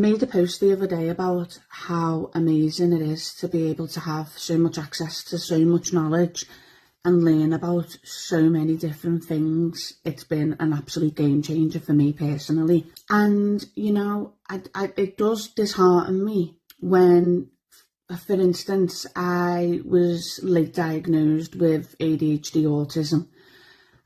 made a post the other day about how amazing it is to be able to have so much access to so much knowledge and learn about so many different things. It's been an absolute game changer for me personally. And, you know, it does dishearten me when, for instance, I was late diagnosed with ADHD autism.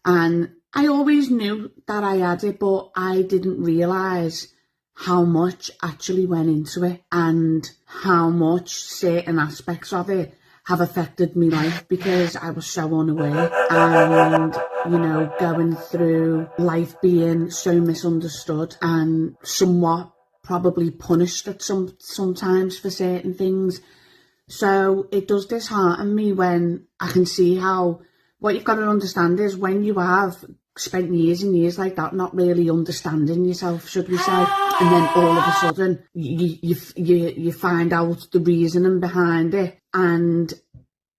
And I always knew that I had it, but I didn't realise how much actually went into it and how much certain aspects of it have affected my life because I was so unaware. And, you know, going through life being so misunderstood and somewhat probably punished at sometimes for certain things. So it does dishearten me when I can see how, what you've got to understand is when you have spent years and years like that not really understanding yourself, should we say, and then all of a sudden you find out the reasoning behind it, and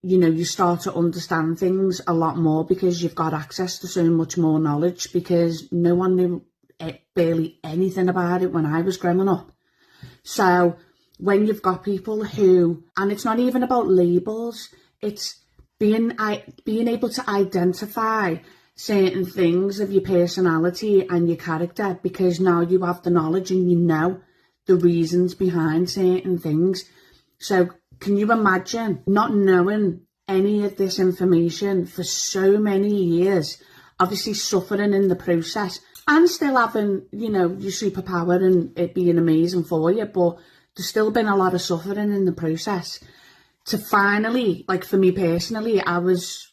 you know, you start to understand things a lot more because you've got access to so much more knowledge, because no one knew barely anything about it when I was growing up. So when you've got people who, and it's not even about labels, it's being able to identify certain things of your personality and your character, because now you have the knowledge and you know the reasons behind certain things. So can you imagine not knowing any of this information for so many years, obviously suffering in the process and still having, you know, your superpower and it being amazing for you, but there's still been a lot of suffering in the process to finally, like for me personally, I was,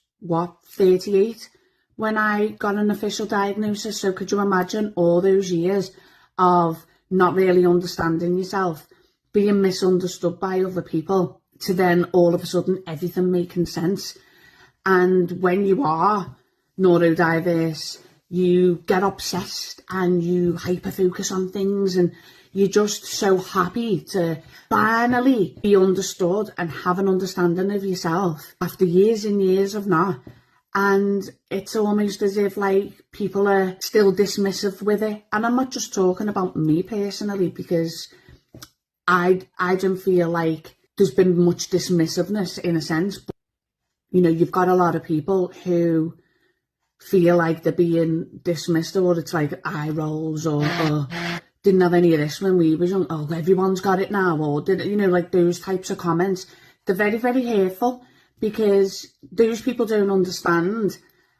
38 when I got an official diagnosis. So could you imagine all those years of not really understanding yourself, being misunderstood by other people, to then all of a sudden everything making sense. And when you are neurodiverse, you get obsessed and you hyper focus on things, and you're just so happy to finally be understood and have an understanding of yourself after years and years of not. And it's almost as if like people are still dismissive with it. And I'm not just talking about me personally, because I don't feel like there's been much dismissiveness in a sense. But, you know, you've got a lot of people who feel like they're being dismissed, or it's like eye rolls, or didn't have any of this when we was young, oh, everyone's got it now, or did, you know, like those types of comments. They're very, very hurtful, because those people don't understand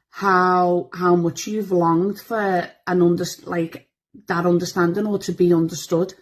how much you've longed for that understanding, or to be understood.